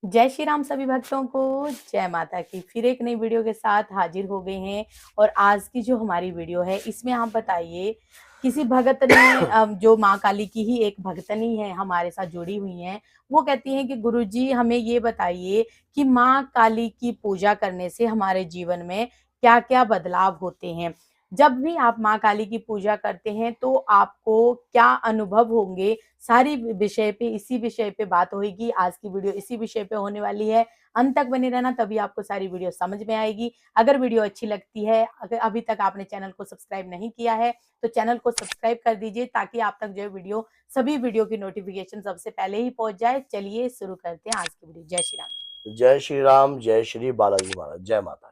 जय श्री राम सभी भक्तों को। जय माता की। फिर एक नई वीडियो के साथ हाजिर हो गए हैं। और आज की जो हमारी वीडियो है इसमें आप बताइए, किसी भगत ने जो माँ काली की ही एक भगतनी है हमारे साथ जुड़ी हुई हैं, वो कहती हैं कि गुरुजी हमें ये बताइए कि माँ काली की पूजा करने से हमारे जीवन में क्या क्या बदलाव होते हैं। जब भी आप माँ काली की पूजा करते हैं तो आपको क्या अनुभव होंगे, सारी विषय पे इसी विषय पे बात होगी। आज की वीडियो इसी विषय पे होने वाली है। अंत तक बने रहना, तभी आपको सारी वीडियो समझ में आएगी। अगर वीडियो अच्छी लगती है, अगर अभी तक आपने चैनल को सब्सक्राइब नहीं किया है तो चैनल को सब्सक्राइब कर दीजिए, ताकि आप तक जो वीडियो सभी वीडियो की नोटिफिकेशन सबसे पहले ही पहुंच जाए। चलिए शुरू करते हैं आज की वीडियो। जय श्री राम। जय श्री राम, जय श्री बालाजी महाराज, जय माता की।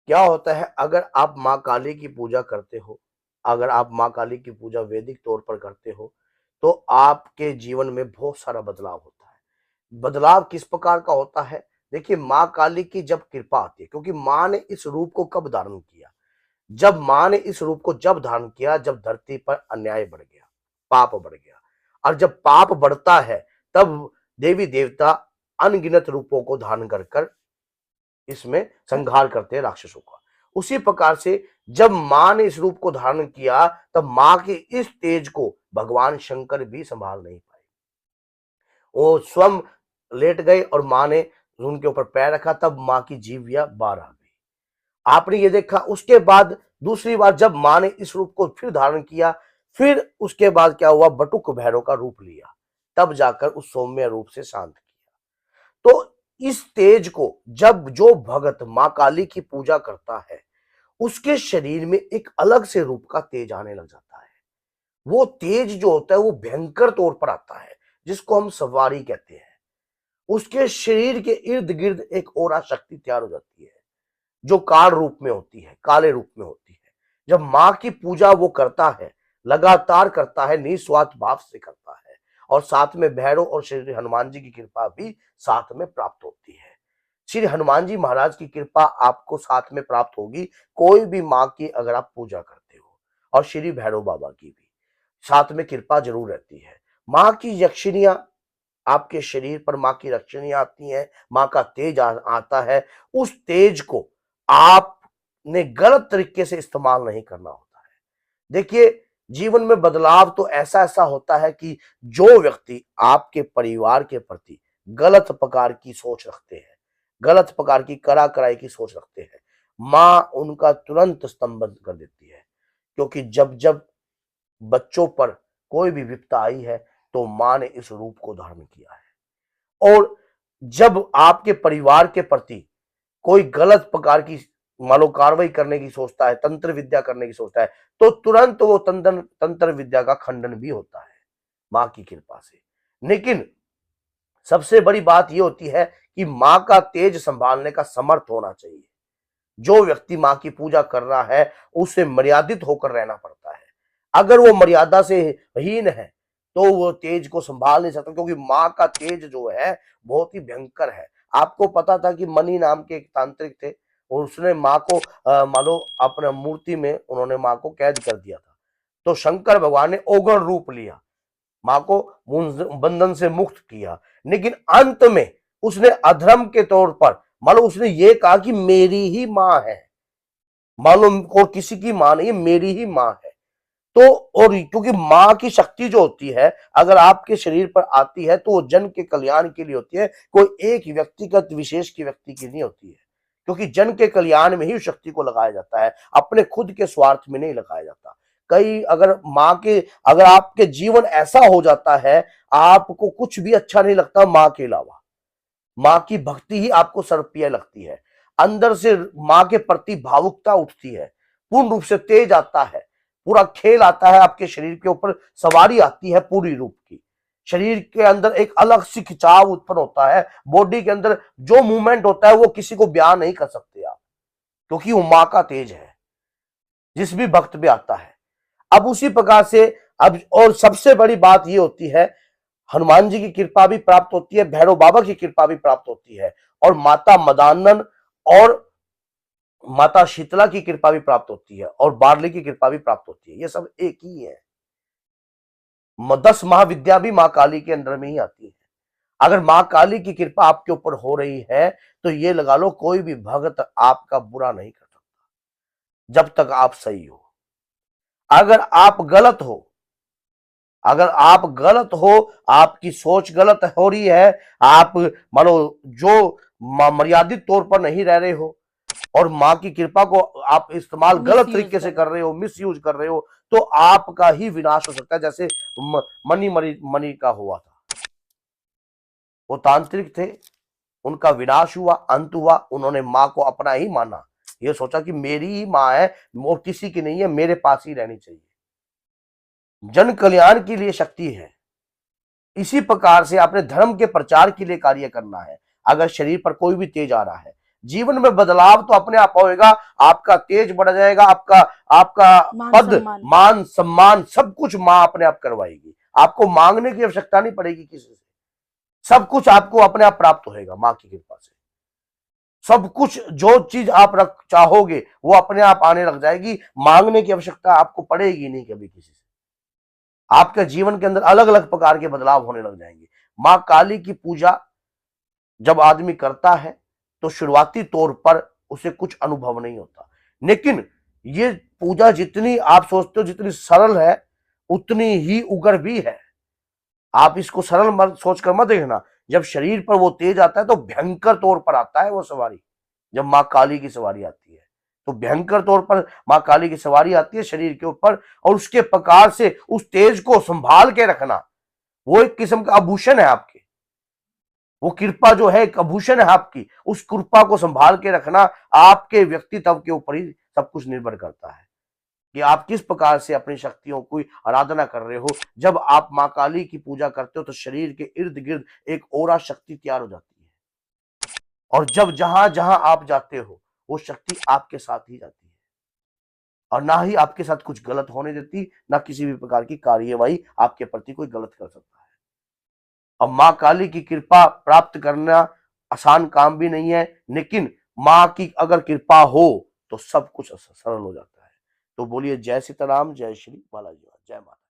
क्या होता है, अगर आप माँ काली की पूजा करते हो, अगर आप माँ काली की पूजा वैदिक तौर पर करते हो, तो आपके जीवन में बहुत सारा बदलाव होता है। बदलाव किस प्रकार का होता है? देखिए, माँ काली की जब कृपा आती है, क्योंकि माँ ने इस रूप को कब धारण किया? जब माँ ने इस रूप को जब धारण किया, जब धरती पर अन्याय बढ़ गया, पाप बढ़ गया। और जब पाप बढ़ता है, तब देवी देवता अनगिनत रूपों को धारण कर कर इसमें संहार करते हैं राक्षसों का। उसी प्रकार से जब मां ने इस रूप को धारण किया, तब मां के इस तेज को भगवान शंकर भी संभाल नहीं पाए। वो स्वयं लेट गए और मां ने उनके ऊपर पैर रखा, तब मां की जीविया बाहर आ गई। आपने ये देखा। उसके बाद दूसरी बार जब मां ने इस रूप को फिर धारण किया, फिर उसके बाद क्या हुआ, बटुक भैरव का रूप लिया, तब जाकर उस सौम्य रूप से शांत किया। तो इस तेज को जब जो भगत मां काली की पूजा करता है, उसके शरीर में एक अलग से रूप का तेज आने लग जाता है। वो तेज जो होता है वो भयंकर तौर पर आता है, जिसको हम सवारी कहते हैं। उसके शरीर के इर्द गिर्द एक और शक्ति तैयार हो जाती है, जो काल रूप में होती है, काले रूप में होती है। जब मां की पूजा वो करता है, लगातार करता है, निस्वार्थ भाव से करता है, और साथ में भैरव और श्री हनुमान जी की कृपा भी साथ में प्राप्त होती है। श्री हनुमान जी महाराज की कृपा आपको साथ में प्राप्त होगी, कोई भी मां की अगर आप पूजा करते हो, और श्री भैरव बाबा की भी साथ में कृपा जरूर रहती है। मां की यक्षिणियां आपके शरीर पर, मां की रक्षणियां आती हैं, मां का तेज आता है। उस तेज को आपने गलत तरीके से इस्तेमाल नहीं करना होता है। देखिए, जीवन में बदलाव तो ऐसा ऐसा होता है कि जो व्यक्ति आपके परिवार के प्रति गलत प्रकार की सोच रखते हैं, गलत प्रकार की कड़ा कराई की सोच रखते हैं, मां उनका तुरंत स्तंभन कर देती है। क्योंकि जब जब बच्चों पर कोई भी विपदा आई है, तो मां ने इस रूप को धारण किया है। और जब आपके परिवार के प्रति कोई गलत प्रकार की मान लो कार्रवाई करने की सोचता है, तंत्र विद्या करने की सोचता है, तो तुरंत वो तंत्र विद्या का खंडन भी होता है मां की कृपा से। लेकिन सबसे बड़ी बात ये होती है कि मां का तेज संभालने का समर्थ होना चाहिए। जो व्यक्ति मां की पूजा कर रहा है, उसे मर्यादित होकर रहना पड़ता है। अगर वो मर्यादा से हीन है, तो वो तेज को संभाल नहीं सकता, क्योंकि मां का तेज जो है बहुत ही भयंकर है। आपको पता था कि मणि नाम के एक तांत्रिक थे, और उसने मां को मान लो अपने मूर्ति में उन्होंने मां को कैद कर दिया था। तो शंकर भगवान ने ओगण रूप लिया, मां को बंधन से मुक्त किया। लेकिन अंत में उसने अधर्म के तौर पर मान लो उसने ये कहा कि मेरी ही मां है, मालूम और किसी की मां नहीं, मेरी ही मां है। तो और क्योंकि मां की शक्ति जो होती है, अगर आपके शरीर पर आती है, तो वो जन के कल्याण के लिए होती है, कोई एक व्यक्तिगत विशेष की व्यक्ति की नहीं होती है। क्योंकि जन के कल्याण में ही उस शक्ति को लगाया जाता है, अपने खुद के स्वार्थ में नहीं लगाया जाता। कई अगर मां के अगर आपके जीवन ऐसा हो जाता है, आपको कुछ भी अच्छा नहीं लगता मां के अलावा, मां की भक्ति ही आपको सर्वप्रिय लगती है। अंदर से मां के प्रति भावुकता उठती है, पूर्ण रूप से तेज आता है, पूरा खेल आता है, आपके शरीर के ऊपर सवारी आती है पूरी रूप की। शरीर के अंदर एक अलग सी खिंचाव उत्पन्न होता है, बॉडी के अंदर जो मूवमेंट होता है वो किसी को बयान नहीं कर सकते आप, क्योंकि वो मां का तेज है जिस भी भक्त पे आता है। अब उसी प्रकार से अब और सबसे बड़ी बात ये होती है, हनुमान जी की कृपा भी प्राप्त होती है, भैरव बाबा की कृपा भी प्राप्त होती है, और माता मदानन और माता शीतला की कृपा भी प्राप्त होती है, और बार्ली की कृपा भी प्राप्त होती है। ये सब एक ही है। 10 महाविद्या भी मां काली के अंदर में ही आती है। अगर माँ काली की कृपा आपके ऊपर हो रही है तो ये लगा लो कोई भी भगत आपका बुरा नहीं कर सकता जब तक आप सही हो। अगर आप गलत हो, अगर आप गलत हो, आपकी सोच गलत हो रही है, आप मानो जो मर्यादित तौर पर नहीं रह रहे हो और माँ की कृपा को आप इस्तेमाल गलत मिस यूज तरीके से कर कर रहे हो, मिस यूज कर रहे हो, तो आपका ही विनाश हो सकता है। जैसे मनी का हुआ था, वो तांत्रिक थे, उनका विनाश हुआ, अंत हुआ। उन्होंने माँ को अपना ही माना, ये सोचा कि मेरी ही माँ है और किसी की नहीं है, मेरे पास ही रहनी चाहिए। जन कल्याण के लिए शक्ति है। इसी प्रकार से आपने धर्म के प्रचार के लिए कार्य करना है। अगर शरीर पर कोई भी तेज आ रहा है, जीवन में बदलाव तो अपने आप होएगा, आपका तेज बढ़ जाएगा, आपका आपका मान पद, सम्मान। मान सम्मान सब कुछ मां अपने आप करवाएगी। आपको मांगने की आवश्यकता नहीं पड़ेगी किसी से, सब कुछ आपको अपने आप प्राप्त होएगा मां की कृपा से। सब कुछ जो चीज आप रख चाहोगे वो अपने आप आने लग जाएगी, मांगने की आवश्यकता आपको पड़ेगी नहीं कभी किसी से। आपके जीवन के अंदर अलग अलग प्रकार के बदलाव होने लग जाएंगे। मां काली की पूजा जब आदमी करता है तो शुरुआती तौर पर उसे कुछ अनुभव नहीं होता, लेकिन ये पूजा जितनी आप सोचते हो जितनी सरल है उतनी ही उग्र भी है। आप इसको सरल मत सोचकर मत देखना। जब शरीर पर वो तेज आता है तो भयंकर तौर पर आता है वो सवारी। जब मां काली की सवारी आती है तो भयंकर तौर पर मां काली की सवारी आती है शरीर के ऊपर, और उसके प्रकार से उस तेज को संभाल के रखना वो एक किस्म का आभूषण है आपके। वो कृपा जो है एक आभूषण है आपकी, उस कृपा को संभाल के रखना आपके व्यक्तित्व के ऊपर ही सब कुछ निर्भर करता है कि आप किस प्रकार से अपनी शक्तियों की आराधना कर रहे हो। जब आप मां काली की पूजा करते हो तो शरीर के इर्द गिर्द एक ओरा शक्ति तैयार हो जाती है, और जब जहां जहां आप जाते हो वो शक्ति आपके साथ ही जाती है और ना ही आपके साथ कुछ गलत होने देती, ना किसी भी प्रकार की कार्यवाही आपके प्रति कोई गलत कर सकता है। अब मां काली की कृपा प्राप्त करना आसान काम भी नहीं है, लेकिन मां की अगर कृपा हो तो सब कुछ सरल हो जाता है। तो बोलिए जय सीताराम, जय श्री बालाजी, जय माता।